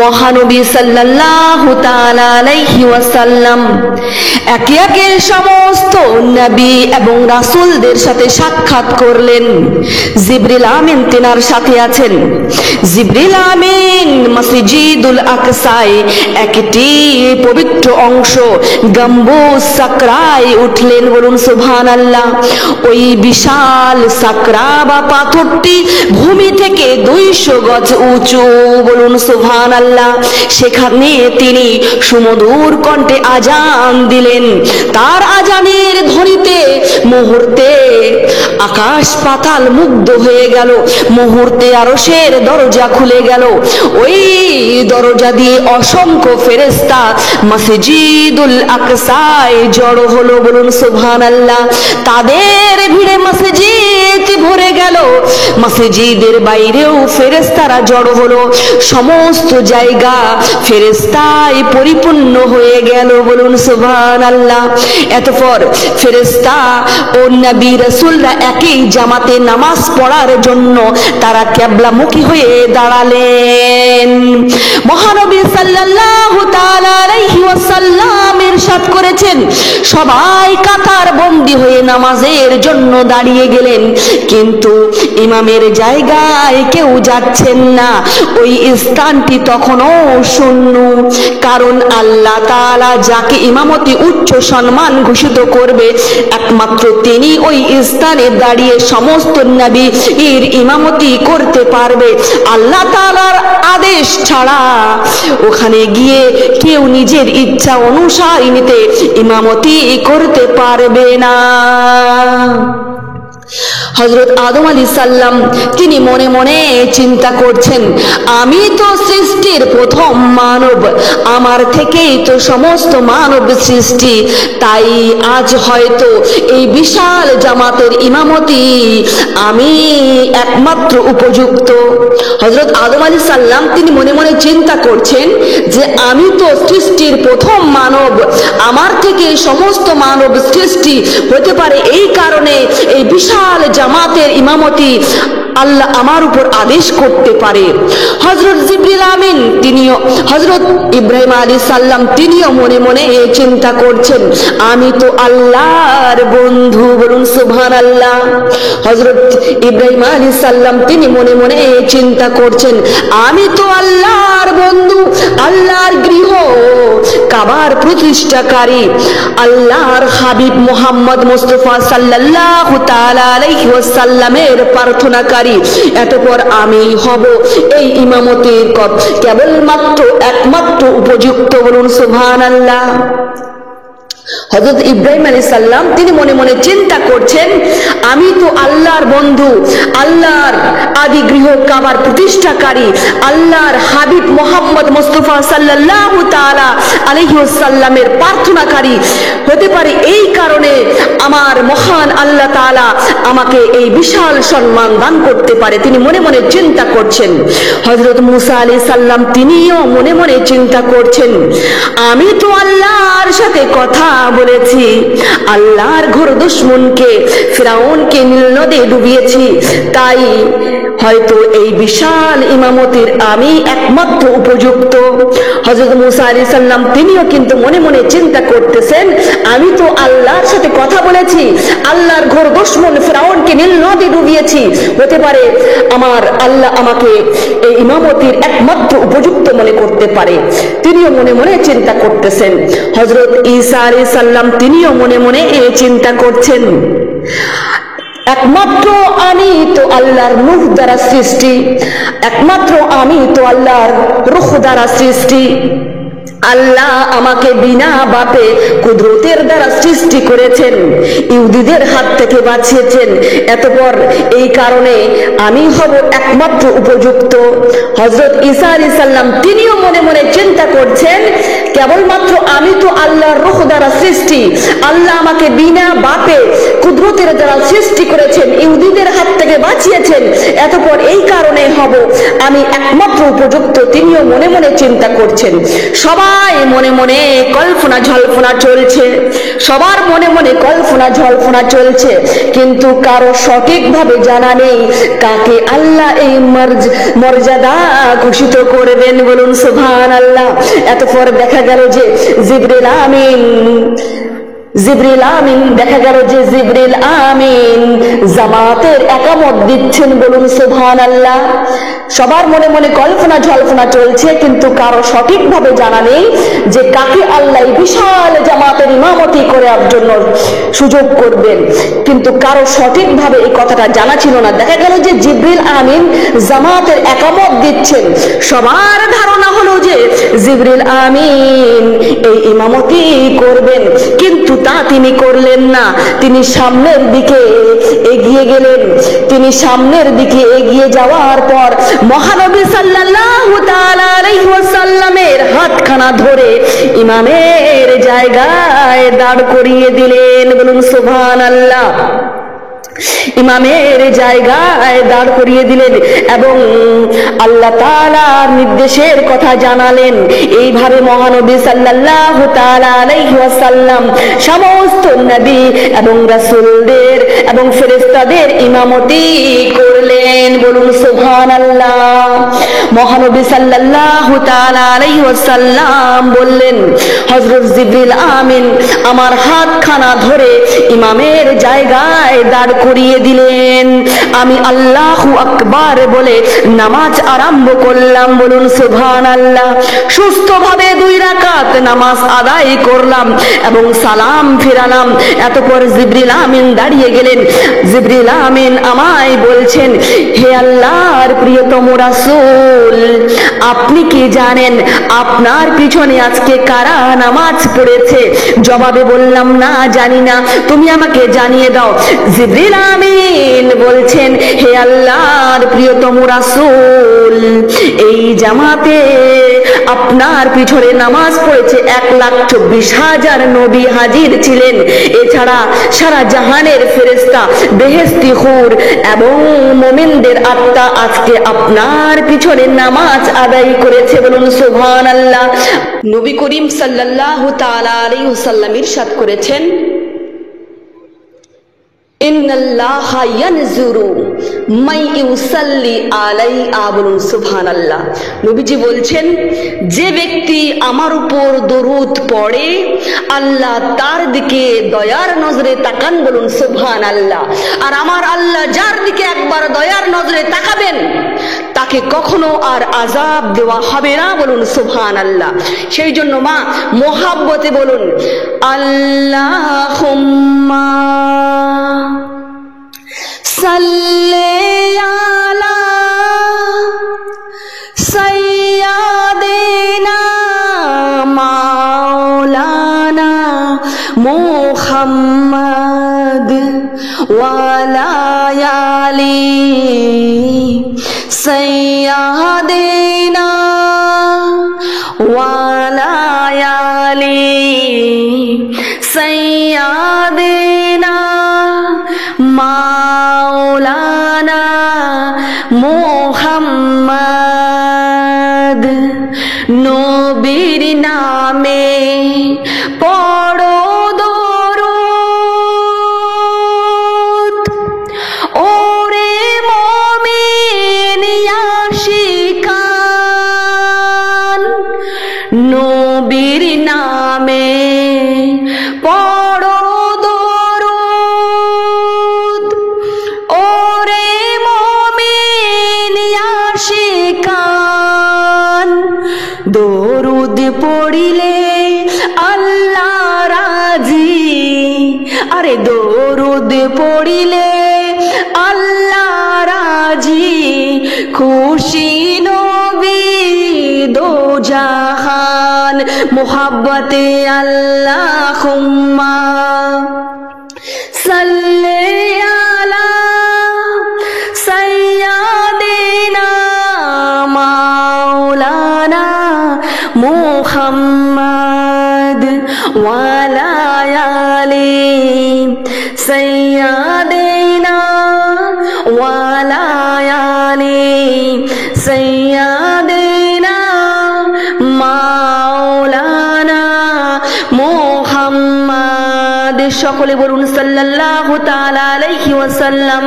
মহানবী সাল্লাল্লাহু তাআলা আলাইহি ওয়াসাল্লাম একে একে সমস্ত নবী এবং রাসূলদের সাথে সাক্ষাৎ করলেন। জিবরিল আমিন তিনার সাথে আছেন। জিবরিল আমিন মসজিদুল আকসায় একটি পবিত্র অংশ গম্বুজ সাকরায় উঠলেন। বলুন সুবহানাল্লাহ। ওই বিশাল সাকরা বা পাথরটি ভূমি থেকে 200 গজ উঁচু। বলুন সুবহানাল্লাহ। সেখানে তিনি সুমধুর কণ্ঠে আজান দিলেন। তার আজানের ধ্বনিতে মুহূর্তে আকাশ পাতাল মুগ্ধ হয়ে গেল। মুহূর্তে আরশের দরজা খুলে গেল। ওই দরজা দিয়ে অসংখ্য ফেরেশতা মসজিদুল আকসায় জড়ো হলো। বলুন সুবহানাল্লাহ। তাদের ভিড়ে মসজিদ ভরে গেল। মসজিদের বাইরেও ফেরেশতারা জড়ো হলো। সমস্ত জায়গা ফেরেশতায় পরিপূর্ণ হয়ে গেল। বলুন সুবহানাল্লাহ। এতপর ফেরেশতা ও নবী রাসূলরা একই জামাতে নামাজ পড়ার জন্য তারা কিবলামুখী হয়ে দাঁড়ালেন। মহানবী সাল্লাল্লাহু তাআলা আলাইহি ওয়াসাল্লাম ইরশাদ করেছেন, সবাই কাতার বন্দী হয়ে নামাজের জন্য দাঁড়িয়ে গেলেন, কিন্তু ইমামের জায়গায় কেউ যাচ্ছেন না। ওই স্থানটি তখনও শূন্য। কারণ আল্লাহ তাআলা যাকে ইমামতি উচ্চ সম্মান ঘোষিত করবে একমাত্র তিনি ওই স্থানে দাঁড়িয়ে সমস্ত নবীর ইমামতি করতে পারবে। আল্লাহ তাআলার আদেশ ছাড়া ওখানে গিয়ে কেউ নিজের ইচ্ছা অনুসারে ইমামতি করতে পারবে না। হযরত আদম আলাইহিস সালাম তিনি মনে মনে চিন্তা করছেন, আমি তো সৃষ্টির প্রথম মানব, আমার থেকেই তো সমস্ত মানব সৃষ্টি, তাই আজ হয়তো এই বিশাল জামাতের ইমামতি আমি একমাত্র উপযুক্ত। হযরত আদম আলাইহিস সালাম তিনি মনে মনে চিন্তা করছেন যে আমি তো সৃষ্টির প্রথম মানব, আমার থেকে সমস্ত মানব সৃষ্টি হতে পারে, এই কারণে এই বিশাল জামাতের ইমামতি আল্লাহ আমার উপর আদেশ করতে পারে। হযরত জিবরিল আমিন তিনিও হযরত ইব্রাহিম আলাইহিস সালাম তিনিও মনে মনে চিন্তা করছেন, আমি তো আল্লাহর বন্ধু। বলুন সুবহানাল্লাহ। হযরত ইব্রাহিম আলাইহিস সালাম তিনি মনে মনে চিন্তা করছেন, আমি তো আল্লাহর বন্ধু, আল্লাহর গৃহ কাবার প্রতিষ্ঠাকারী, আল্লাহর হাবিব মুহাম্মদ মুস্তাফা সাল্লাল্লাহু তাআলা আলাইহি ওয়াসাল্লামের প্রার্থনাকারী। এতপর আমি হব এই ইমামতির কেবলমাত্র একমাত্র উপযুক্ত। বলুন সুবহানাল্লাহ। হযরত ইব্রাহিম আলাইহিস সালাম তিনি মনে মনে চিন্তা করছেন, আমি তো আল্লাহর বন্ধু, আল্লাহর আদি গৃহ কাবার প্রতিষ্ঠাকারী, আল্লাহর হাবিব মুহাম্মদ মুস্তাফা সাল্লাল্লাহু তাআলা আলাইহি ওয়াসাল্লামের প্রার্থনাকারী হতে পারে, এই কারণে আমার মহান আল্লাহ তাআলা আমাকে এই বিশাল সম্মান দান করতে পারে। তিনি মনে মনে চিন্তা করছেন। হযরত মুসা আলাইহিস সালাম তিনিও মনে মনে চিন্তা করছেন, আমি তো আল্লাহর সাথে কথা বলেছি, আল্লাহর ঘোর দুশমনকে ফিরাউনকে নীল নদে ডুবিয়েছি, তাই হয়তো এই বিশাল ইমামতির আমি একমাত্র উপযুক্ত। হযরত মুসা আলাইহিস সালাম তিনিও কিন্তু মনে মনে চিন্তা করতেছেন, আমি তো আল্লাহর সাথে কথা বলেছি, আল্লাহর ঘোর দুশমন ফিরাউনকে নীল নদে ডুবিয়েছি, হতে পারে আমার আল্লাহ আমাকে এই ইমামতির একমাত্র উপযুক্ত মনে করতে পারে। তিনিও মনে মনে চিন্তা করতেছেন। হযরত ঈসা আলাইহিস সালাম তিনিও মনে মনে চিন্তা করছেন, একমাত্র আমি তো আল্লাহর নূর দ্বারা সৃষ্টি, একমাত্র আমি তো আল্লাহর রূহ দ্বারা সৃষ্টি, আল্লাহ আমাকে বিনা বাপে কুদরতের দ্বারা সৃষ্টি করেছেন, ইহুদিদের হাত থেকে বাঁচিয়েছেন, এতপর এই কারণে আমি হব একমাত্র উপযুক্ত। হযরত ঈসা আলাইহিস সালাম তিনিও মনে মনে চিন্তা করছেন, কেবলমাত্র আমি তো আল্লাহর রূহ দ্বারা সৃষ্টি, আল্লাহ আমাকে বিনা বাপে কুদরতের দ্বারা সৃষ্টি করেছেন, ইহুদিদের হাত থেকে বাঁচিয়েছেন, এতপর এই কারণে হব আমি একমাত্র উপযুক্ত, তিনিও মনে মনে চিন্তা করছেন। সবাই মনে মনে কল্পনা জল্পনা চলছে, সবার মনে মনে কল্পনা জল্পনা চলছে, কিন্তু কারো সঠিকভাবে জানা নেই কাকে আল্লাহ এই মর্যাদা ঘোষিত করবেন, বলুন সুবহানাল্লাহ। এতপর দেখা গেল যে জিবরিল আমিন দেখা গেল যে জিবরিল আমিন জামাতের একামত দিচ্ছেন, বলুন সুবহানাল্লাহ। সবার মনে মনে কল্পনা জল্পনা চলছে, কিন্তু কারো সঠিকভাবে জানা নেই যে কাকে আল্লাহ বিশাল জামাতের ইমামতি করার জন্য সুযোগ করবেন, কিন্তু কারো সঠিকভাবে এই কথাটা জানা ছিল না। দেখা গেল যে জিবরিল আমিন জামাতের একামত দিচ্ছেন, সবার ধারণা হলো যে জিবরিল আমিন এই ইমামতি করবেন, কিন্তু তা তিনি করলেন না। তিনি সামনের দিকে এগিয়ে গেলেন। তিনি সামনের দিকে এগিয়ে যাওয়ার পর মহানবী সাল্লাল্লাহু তাআলা আলাইহি ওয়াসাল্লামের হাতখানা ধরে ইমামের জায়গায় দাঁড় করিয়ে দিলেন, বলুন সুবহানাল্লাহ। ইমামের জায়গায় দাঁড় করিয়ে দিলেন এবং আল্লাহ তাআলার নির্দেশের কথা জানালেন। এইভাবে মহানবী সাল্লাল্লাহু তাআলা আলাইহি ওয়াসাল্লাম সমস্ত নবী এবং রাসূলদের এবং ফেরেশতাদের ইমামতি করলেন, বলুন সুবহানাল্লাহ। মহানবী সাল্লাল্লাহু তাআলা আলাইহি ওয়াসাল্লাম বললেন, হযরত জিবরিল আমিন আমার হাতখানা ধরে ইমামের জায়গায় দাঁড় করিয়ে দিলেন। আমি আল্লাহু আকবার বলে নামাজ আরম্ভ করলাম, বলুন সুবহানাল্লাহ। সুস্থভাবে 2 রাকাত নামাজ আদায় করলাম এবং সালাম ফিরালাম। এতপর জিবরিল আমিন দাঁড়িয়ে গেলেন। জিবরিল আমিন আমায় বলছেন, হে আল্লাহর প্রিয়তম রাসূল, আপনি কি জানেন আপনার পিছনে আজকে কারা নামাজ পড়েছে? জবাবে বললাম, না জানি না, তুমি আমাকে জানিয়ে দাও। জিবরিল আমিন বলছেন, হে আল্লাহর প্রিয়তম রাসূল, এই জামাতে আপনার পিছনে নামাজ পড়েছে 1,24,000 নবী হাজির ছিলেন। এছাড়া সারা জাহানের ফেরেশতা, বেহেশতি হুর এবং মুমিনদের আত্মা আজকে আপনার পিছনে নামাজ আদায় করেছে, বলুন সুবহানাল্লাহ। নবী করিম সাল্লাল্লাহু তাআলা আলাইহি ওয়াসাল্লাম ইরশাদ করেছেন, ইন্নাল্লাহা ইয়ানজুরু মান ইউসাল্লি আলাইহি, বলুন সুবহানাল্লাহ। নবীজি বলছেন, যে ব্যক্তি আমার উপর দরুদ পড়ে আল্লাহ তার দিকে দয়ার নজরে তাকান, বলুন সুবহানাল্লাহ। আর আমার আল্লাহ যার দিকে একবার দয়ার নজরে তাকাবেন তাকে কখনো আর আযাব দেওয়া হবে না, বলুন সুবহানাল্লাহ। সেই জন্য মা মোহাব্বতে বলুন, আল্লাহুম্মা সাল্লি আলা সাইয়্যিদিনা মাওলানা মুহাম্মদ ওয়া আলা আলি সাইয়্যিদিনা ওয়া আলা আলি সাইয়্যিদিনা মাওলানা মুহাম্মদ। নবীর নামে পড়ো দরুদ, ওরে মুমিন আশিকান। নবীর নামে পড়ো দরুদ, ওরে মুমিন আশিকান। দরুদ পড়িলে আল্লাহ রাজি, আরে দরুদ পড়িলে আল্লাহ রাজি। খুশি নবী দো জাহান, মোহাব্বতে আল্লাহুম্মা সাল্লি আলা সাইয়্যিদিনা মাওলানা মুহাম্মদ ওয়া আলা আলি সাইয়্যিদিনা সাইয়্যিদিনা মাওলানা মুহাম্মদ। সকলে বলুন সাল্লাল্লাহু তাআলা আলাইহি ওয়াসাল্লাম।